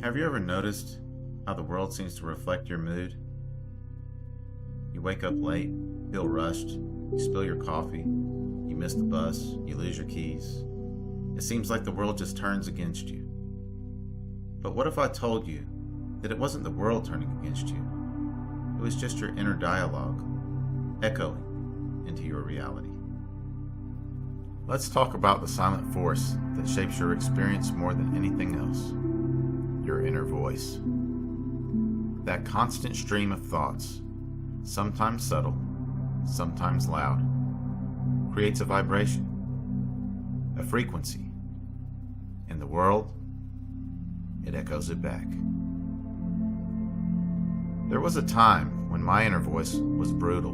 Have you ever noticed how the world seems to reflect your mood? You wake up late, feel rushed, you spill your coffee, you miss the bus, you lose your keys. It seems like the world just turns against you. But what if I told you that it wasn't the world turning against you? It was just your inner dialogue, echoing into your reality. Let's talk about the silent force that shapes your experience more than anything else. Your inner voice. That constant stream of thoughts, sometimes subtle, sometimes loud, creates a vibration, a frequency. In the world, it echoes it back. There was a time when my inner voice was brutal.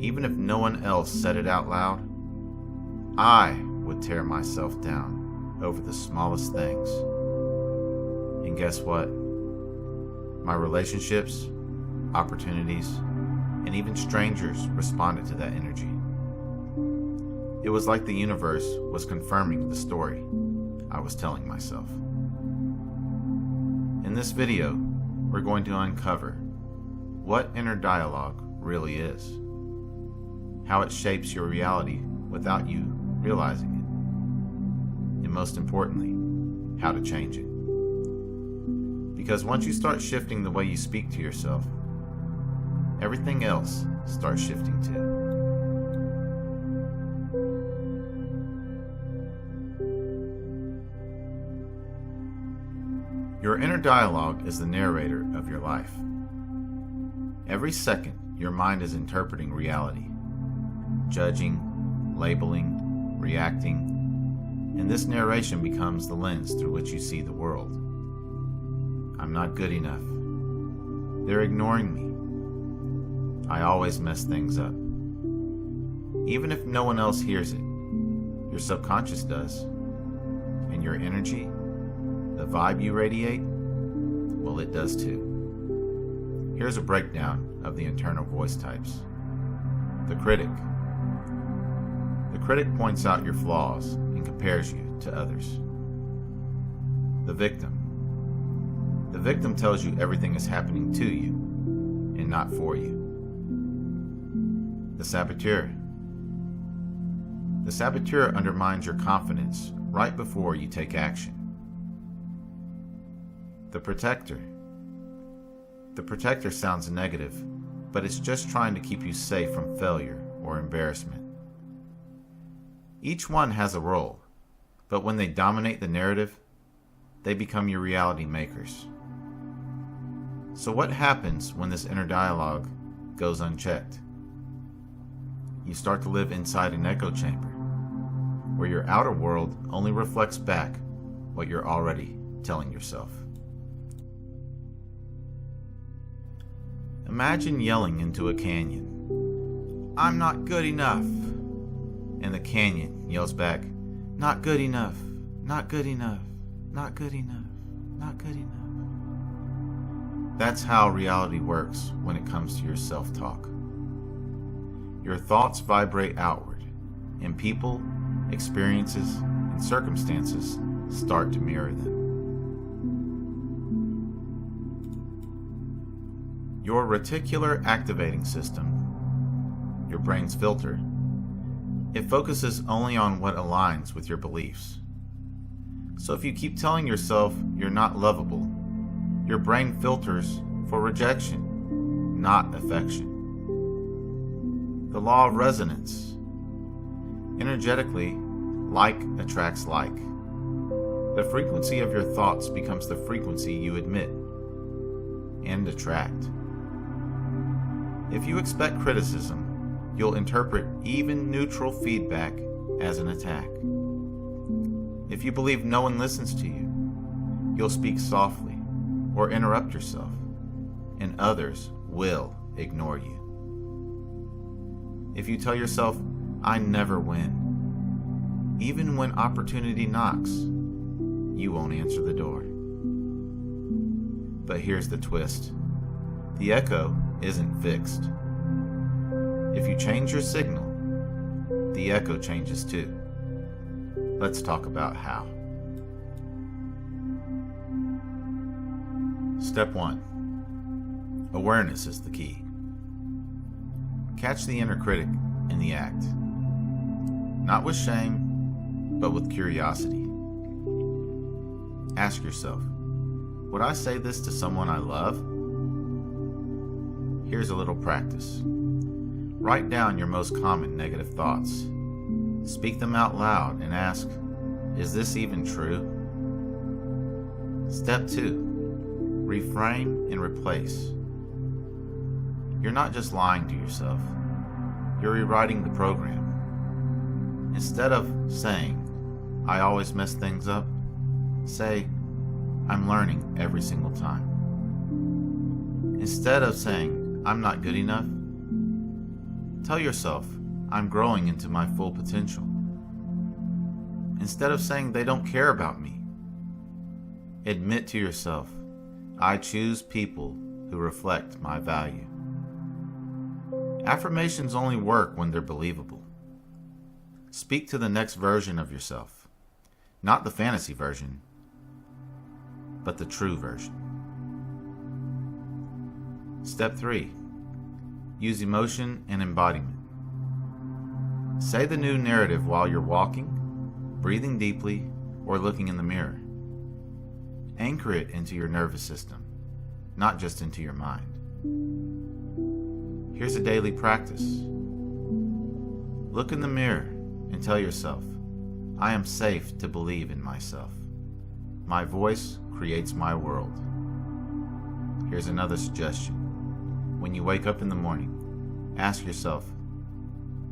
Even if no one else said it out loud, I would tear myself down over the smallest things. And guess what? My relationships, opportunities, and even strangers responded to that energy. It was like the universe was confirming the story I was telling myself. In this video, we're going to uncover what inner dialogue really is, how it shapes your reality without you realizing it, and most importantly, how to change it. Because once you start shifting the way you speak to yourself, everything else starts shifting too. Your inner dialogue is the narrator of your life. Every second, your mind is interpreting reality, judging, labeling, reacting, and this narration becomes the lens through which you see the world. I'm not good enough. They're ignoring me. I always mess things up. Even if no one else hears it, your subconscious does. And your energy, the vibe you radiate, well, it does too. Here's a breakdown of the internal voice types. The critic. The critic points out your flaws and compares you to others. The victim. The victim tells you everything is happening to you and not for you. The saboteur. The saboteur undermines your confidence right before you take action. The protector. The protector sounds negative, but it's just trying to keep you safe from failure or embarrassment. Each one has a role, but when they dominate the narrative, they become your reality makers. So what happens when this inner dialogue goes unchecked? You start to live inside an echo chamber, where your outer world only reflects back what you're already telling yourself. Imagine yelling into a canyon, "I'm not good enough," and the canyon yells back, "Not good enough, not good enough, not good enough, not good enough." That's how reality works when it comes to your self-talk. Your thoughts vibrate outward, and people, experiences, and circumstances start to mirror them. Your reticular activating system, your brain's filter, it focuses only on what aligns with your beliefs. So if you keep telling yourself you're not lovable, your brain filters for rejection, not affection. The law of resonance. Energetically, like attracts like. The frequency of your thoughts becomes the frequency you admit and attract. If you expect criticism, you'll interpret even neutral feedback as an attack. If you believe no one listens to you, you'll speak softly or interrupt yourself, and others will ignore you. If you tell yourself, "I never win," even when opportunity knocks, you won't answer the door. But here's the twist. The echo isn't fixed. If you change your signal, the echo changes too. Let's talk about how. Step 1. Awareness is the key. Catch the inner critic in the act. Not with shame, but with curiosity. Ask yourself, would I say this to someone I love? Here's a little practice. Write down your most common negative thoughts. Speak them out loud and ask, is this even true? Step 2. Reframe and replace. You're not just lying to yourself. You're rewriting the program. Instead of saying, I always mess things up, say, I'm learning every single time. Instead of saying, I'm not good enough, tell yourself, I'm growing into my full potential. Instead of saying they don't care about me, admit to yourself, I choose people who reflect my value. Affirmations only work when they're believable. Speak to the next version of yourself, not the fantasy version, but the true version. Step 3. Use emotion and embodiment. Say the new narrative while you're walking, breathing deeply, or looking in the mirror. Anchor it into your nervous system, not just into your mind. Here's a daily practice. Look in the mirror and tell yourself, I am safe to believe in myself. My voice creates my world. Here's another suggestion. When you wake up in the morning, ask yourself,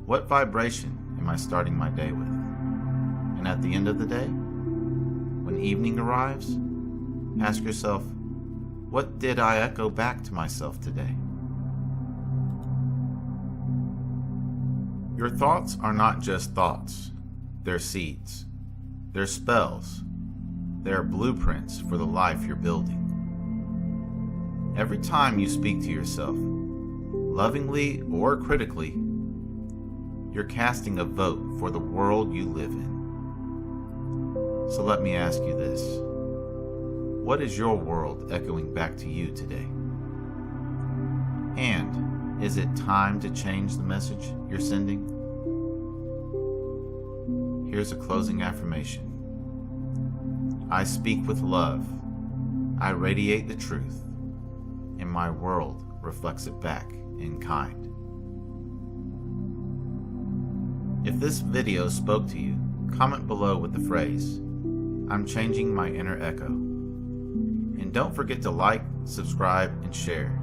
what vibration am I starting my day with? And at the end of the day, when evening arrives, ask yourself, what did I echo back to myself today? Your thoughts are not just thoughts. They're seeds. They're spells. They're blueprints for the life you're building. Every time you speak to yourself, lovingly or critically, you're casting a vote for the world you live in. So let me ask you this. What is your world echoing back to you today? And is it time to change the message you're sending? Here's a closing affirmation. I speak with love. I radiate the truth, and my world reflects it back in kind. If this video spoke to you, comment below with the phrase, I'm changing my inner echo. And don't forget to like, subscribe, and share,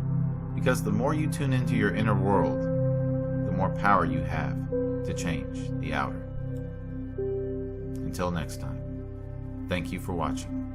because the more you tune into your inner world, the more power you have to change the outer. Until next time, thank you for watching.